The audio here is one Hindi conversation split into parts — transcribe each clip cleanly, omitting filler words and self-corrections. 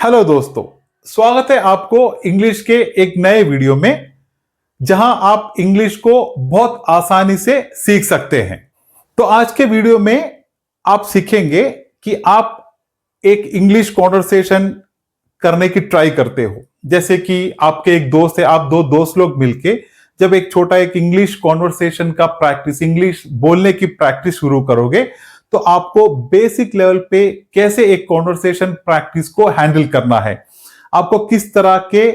हेलो दोस्तों, स्वागत है आपको इंग्लिश के एक नए वीडियो में जहां आप इंग्लिश को बहुत आसानी से सीख सकते हैं। तो आज के वीडियो में आप सीखेंगे कि आप एक इंग्लिश कॉन्वर्सेशन करने की ट्राई करते हो। जैसे कि आपके एक दोस्त है, आप दो दोस्त लोग मिलके जब एक छोटा एक इंग्लिश कॉन्वर्सेशन का प्रैक्टिस, इंग्लिश बोलने की प्रैक्टिस शुरू करोगे तो आपको बेसिक लेवल पे कैसे एक कॉन्वर्सेशन प्रैक्टिस को हैंडल करना है, आपको किस तरह के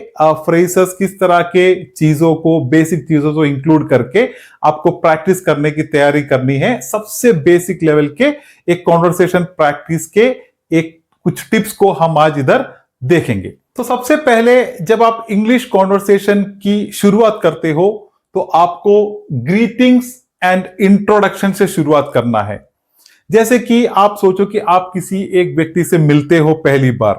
फ्रेजेस, किस तरह के चीजों को, बेसिक चीजों को इंक्लूड करके आपको प्रैक्टिस करने की तैयारी करनी है। सबसे बेसिक लेवल के एक कॉन्वर्सेशन प्रैक्टिस के एक कुछ टिप्स को हम आज इधर देखेंगे। तो सबसे पहले जब आप इंग्लिश कॉन्वर्सेशन की शुरुआत करते हो तो आपको ग्रीटिंग्स एंड इंट्रोडक्शन से शुरुआत करना है। जैसे कि आप सोचो कि आप किसी एक व्यक्ति से मिलते हो पहली बार,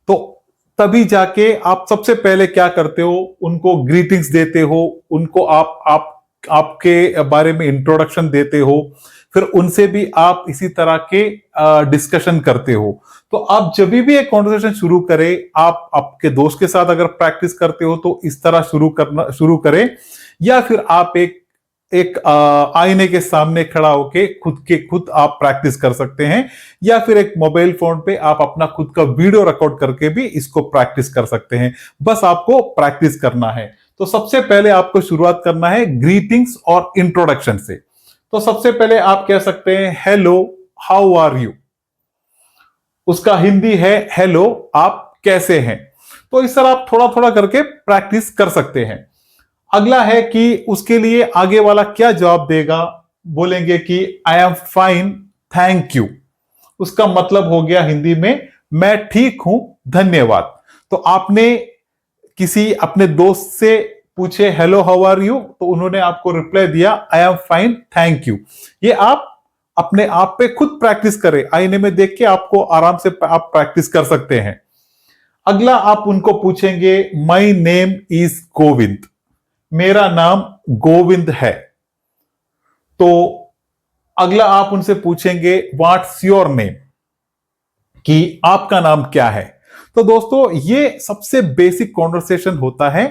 तो तभी जाके आप सबसे पहले क्या करते हो, उनको ग्रीटिंग्स देते हो, उनको आपके बारे में इंट्रोडक्शन देते हो, फिर उनसे भी आप इसी तरह के डिस्कशन करते हो। तो आप जब भी एक कॉन्वर्सेशन शुरू करें, आप आपके दोस्त के साथ अगर प्रैक्टिस करते हो तो इस तरह शुरू करें, या फिर आप एक आईने के सामने खड़ा होके खुद आप प्रैक्टिस कर सकते हैं, या फिर एक मोबाइल फोन पे आप अपना खुद का वीडियो रिकॉर्ड करके भी इसको प्रैक्टिस कर सकते हैं। बस आपको प्रैक्टिस करना है। तो सबसे पहले आपको शुरुआत करना है ग्रीटिंग्स और इंट्रोडक्शन से। तो सबसे पहले आप कह सकते हैं हेलो, हाउ आर यू। उसका हिंदी है हेलो, आप कैसे हैं। तो इस तरह आप थोड़ा थोड़ा करके प्रैक्टिस कर सकते हैं। अगला है कि उसके लिए आगे वाला क्या जवाब देगा, बोलेंगे कि I am fine thank you. उसका मतलब हो गया हिंदी में मैं ठीक हूं धन्यवाद। तो आपने किसी अपने दोस्त से पूछे हेलो हाउ आर यू, तो उन्होंने आपको रिप्लाई दिया I am fine thank you. ये आप अपने आप पे खुद प्रैक्टिस करें, आईने में देख के आपको आराम से आप प्रैक्टिस कर सकते हैं। अगला आप उनको पूछेंगे माई नेम इज गोविंद, मेरा नाम गोविंद है। तो अगला आप उनसे पूछेंगे व्हाट्स योर नेम, कि आपका नाम क्या है। तो दोस्तों ये सबसे बेसिक कॉन्वर्सेशन होता है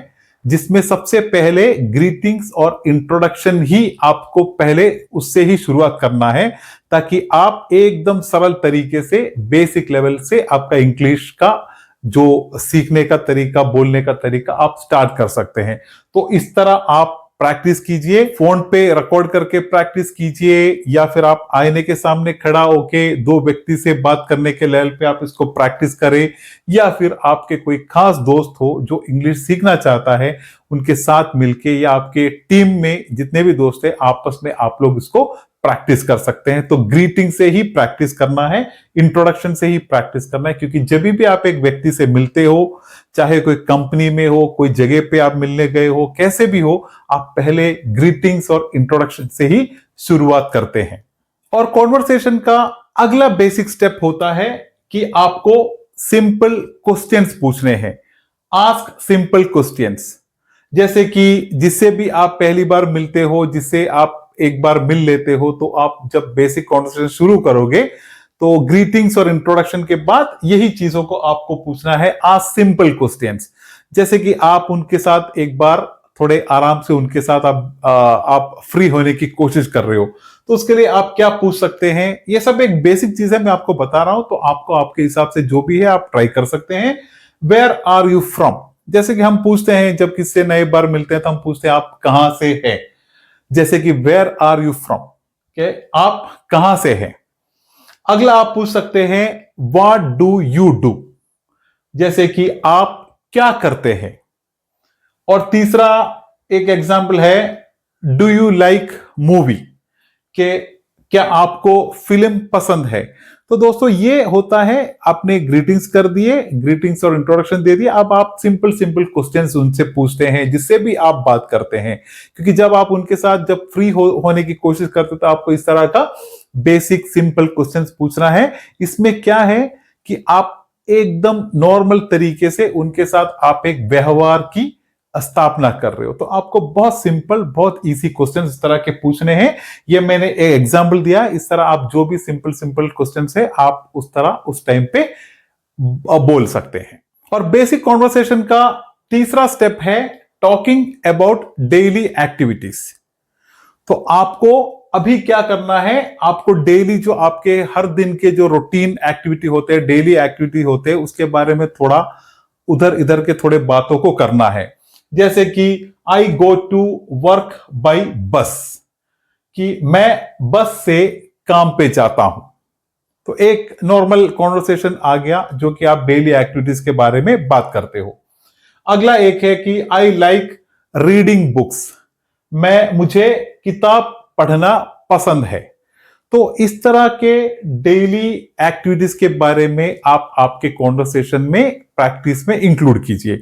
जिसमें सबसे पहले ग्रीटिंग्स और इंट्रोडक्शन ही आपको पहले उससे ही शुरुआत करना है, ताकि आप एकदम सरल तरीके से बेसिक लेवल से आपका इंग्लिश का जो सीखने का तरीका, बोलने का तरीका आप स्टार्ट कर सकते हैं। तो इस तरह आप प्रैक्टिस कीजिए, फोन पे रिकॉर्ड करके प्रैक्टिस कीजिए, या फिर आप आईने के सामने खड़ा होके दो व्यक्ति से बात करने के लेवल पे आप इसको प्रैक्टिस करें, या फिर आपके कोई खास दोस्त हो जो इंग्लिश सीखना चाहता है, उनके साथ मिलके, या आपके टीम में जितने भी दोस्त हैं आपस में आप लोग इसको प्रैक्टिस कर सकते हैं। तो ग्रीटिंग से ही प्रैक्टिस करना है, इंट्रोडक्शन से ही प्रैक्टिस करना है, क्योंकि जब भी आप एक व्यक्ति से मिलते हो, चाहे कोई कंपनी में हो, कोई जगह पे आप मिलने गए हो, कैसे भी हो, आप पहले ग्रीटिंग्स और इंट्रोडक्शन से ही शुरुआत करते हैं। और कॉन्वर्सेशन का अगला बेसिक स्टेप होता है कि आपको सिंपल क्वेश्चंस पूछने हैं। Ask simple questions. जैसे कि जिससे भी आप पहली बार मिलते हो, जिससे आप एक बार मिल लेते हो, तो आप जब बेसिक कॉन्वर्सेशन शुरू करोगे तो ग्रीटिंग्स और इंट्रोडक्शन के बाद यही चीजों को आपको पूछना है, आस्क सिंपल क्वेश्चंस। जैसे कि आप उनके साथ एक बार थोड़े आराम से उनके साथ आप फ्री होने की कोशिश कर रहे हो, तो उसके लिए आप क्या पूछ सकते हैं। ये सब एक बेसिक चीज है, मैं आपको बता रहा हूं, तो आपको आपके हिसाब से जो भी है आप ट्राई कर सकते हैं। वेयर आर यू फ्रॉम, जैसे कि हम पूछते हैं जब किसी से नए बार मिलते हैं तो हम पूछते हैं आप कहां से हैं। जैसे कि वेयर आर यू फ्रॉम, आप कहां से हैं। अगला आप पूछ सकते हैं व्हाट डू यू डू, जैसे कि आप क्या करते हैं। और तीसरा एक एग्जाम्पल है डू यू लाइक मूवी, के क्या आपको फिल्म पसंद है। तो दोस्तों ये होता है, आपने ग्रीटिंग्स कर दिए, ग्रीटिंग्स और इंट्रोडक्शन दे दिए, अब आप सिंपल सिंपल क्वेश्चंस उनसे पूछते हैं जिससे भी आप बात करते हैं। क्योंकि जब आप उनके साथ जब फ्री होने की कोशिश करते हो तो आपको इस तरह का बेसिक सिंपल क्वेश्चंस पूछना है। इसमें क्या है कि आप एकदम नॉर्मल तरीके से उनके साथ आप एक व्यवहार की स्थापना कर रहे हो। तो आपको बहुत सिंपल, बहुत इजी क्वेश्चन इस तरह के पूछने हैं। ये मैंने एक एग्जांपल दिया, इस तरह आप जो भी सिंपल सिंपल क्वेश्चन है आप उस तरह उस टाइम पे बोल सकते हैं। और बेसिक कॉन्वर्सेशन का तीसरा स्टेप है टॉकिंग अबाउट डेली एक्टिविटीज। तो आपको अभी क्या करना है, आपको डेली जो आपके हर दिन के जो रूटीन एक्टिविटी होते हैं, डेली एक्टिविटी होते हैं, उसके बारे में थोड़ा उधर इधर के थोड़े बातों को करना है। जैसे कि I go to work by bus, कि मैं बस से काम पे जाता हूं। तो एक नॉर्मल कॉन्वर्सेशन आ गया जो कि आप डेली एक्टिविटीज के बारे में बात करते हो। अगला एक है कि आई लाइक रीडिंग बुक्स, मुझे किताब पढ़ना पसंद है। तो इस तरह के डेली एक्टिविटीज के बारे में आप आपके कॉन्वर्सेशन में प्रैक्टिस में इंक्लूड कीजिए।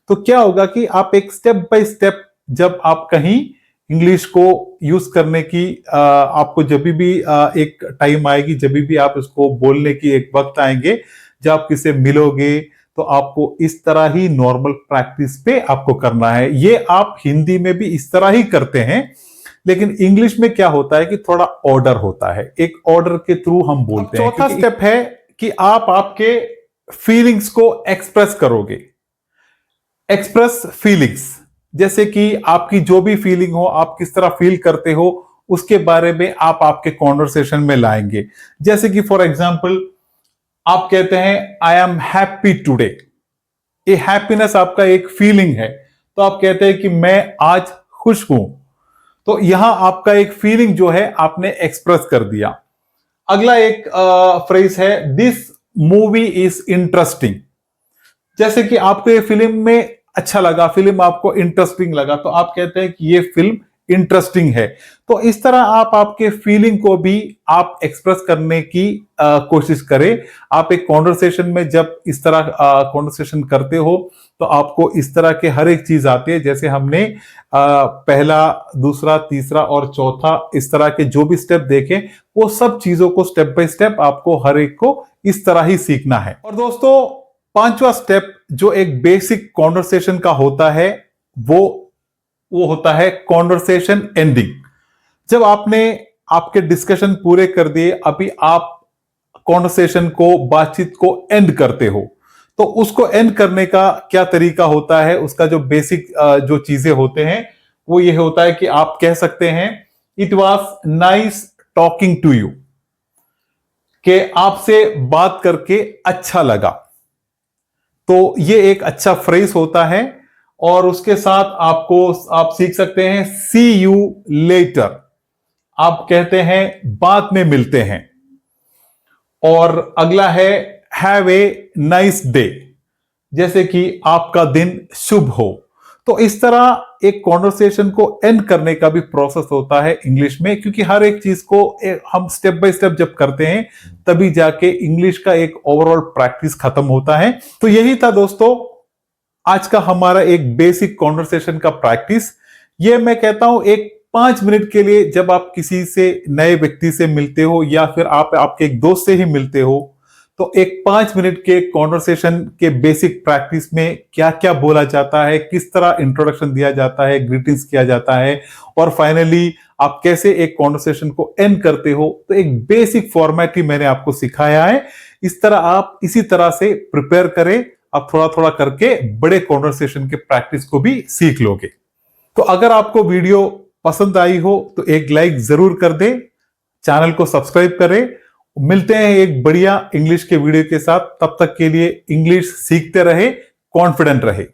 तो क्या होगा कि आप एक स्टेप बाय स्टेप जब आप कहीं इंग्लिश को यूज करने की आपको जब भी एक टाइम आएगी, जब भी आप इसको बोलने की एक वक्त आएंगे, जब आप किसी मिलोगे, तो आपको इस तरह ही नॉर्मल प्रैक्टिस पे आपको करना है। ये आप हिंदी में भी इस तरह ही करते हैं, लेकिन इंग्लिश में क्या होता है कि थोड़ा ऑर्डर होता है, एक ऑर्डर के थ्रू हम बोलते हैं। चौथा स्टेप है कि आप आपके फीलिंग्स को एक्सप्रेस करोगे। एक्सप्रेस फीलिंग्स, जैसे कि आपकी जो भी फीलिंग हो, आप किस तरह फील करते हो, उसके बारे में आप आपके कॉन्वर्सेशन में लाएंगे। जैसे कि फॉर एग्जाम्पल आप कहते हैं आई एम हैप्पी टुडे, ये हैप्पीनेस आपका एक फीलिंग है, तो आप कहते हैं कि मैं आज खुश हूं। तो यहां आपका एक फीलिंग जो है आपने एक्सप्रेस कर दिया। अगला एक फ्रेज है दिस मूवी इज इंटरेस्टिंग, जैसे कि आपको ये फिल्म में अच्छा लगा, फिल्म आपको इंटरेस्टिंग लगा, तो आप कहते हैं कि ये फिल्म इंटरेस्टिंग है। तो इस तरह आप आपके फीलिंग को भी आप एक्सप्रेस करने की कोशिश करें। आप एक कॉन्वर्सेशन में जब इस तरह कॉन्वर्सेशन करते हो, तो आपको इस तरह के हर एक चीज आती है। जैसे हमने पहला, दूसरा, तीसरा और चौथा इस तरह के जो भी स्टेप देखे, वो सब चीजों को स्टेप बाय स्टेप आपको हर एक को इस तरह ही सीखना है। और दोस्तों, पांचवा स्टेप जो एक बेसिक कॉन्वर्सेशन का होता है, वो होता है कॉन्वर्सेशन एंडिंग। जब आपने आपके डिस्कशन पूरे कर दिए, अभी आप कॉन्वर्सेशन को, बातचीत को एंड करते हो, तो उसको एंड करने का क्या तरीका होता है, उसका जो बेसिक जो चीजें होते हैं, वो ये होता है कि आप कह सकते हैं it was nice talking to you, कि आपसे बात करके अच्छा लगा। तो ये एक अच्छा फ्रेज होता है। और उसके साथ आप सीख सकते हैं सी यू लेटर, आप कहते हैं बाद में मिलते हैं। और अगला है हैव ए नाइस डे, जैसे कि आपका दिन शुभ हो। तो इस तरह एक कॉन्वर्सेशन को एंड करने का भी प्रोसेस होता है इंग्लिश में, क्योंकि हर एक चीज को हम स्टेप बाय स्टेप जब करते हैं, तभी जाके इंग्लिश का एक ओवरऑल प्रैक्टिस खत्म होता है। तो यही था दोस्तों आज का हमारा एक बेसिक कॉन्वर्सेशन का प्रैक्टिस। ये मैं कहता हूं एक 5 मिनट के लिए, जब आप किसी से नए व्यक्ति से मिलते हो या फिर आप आपके एक दोस्त से ही मिलते हो, तो एक 5 मिनट के कॉन्वर्सेशन के बेसिक प्रैक्टिस में क्या क्या बोला जाता है, किस तरह इंट्रोडक्शन दिया जाता है, ग्रीटिंग्स किया जाता है, और फाइनली आप कैसे एक कॉन्वर्सेशन को एंड करते हो, तो एक बेसिक फॉर्मेट ही मैंने आपको सिखाया है। इस तरह आप इसी तरह से प्रिपेयर करें, आप थोड़ा थोड़ा करके बड़े कॉन्वर्सेशन के प्रैक्टिस को भी सीख लोगे। तो अगर आपको वीडियो पसंद आई हो तो एक लाइक जरूर कर दें, चैनल को सब्सक्राइब करें। मिलते हैं एक बढ़िया इंग्लिश के वीडियो के साथ, तब तक के लिए इंग्लिश सीखते रहे, कॉन्फिडेंट रहे।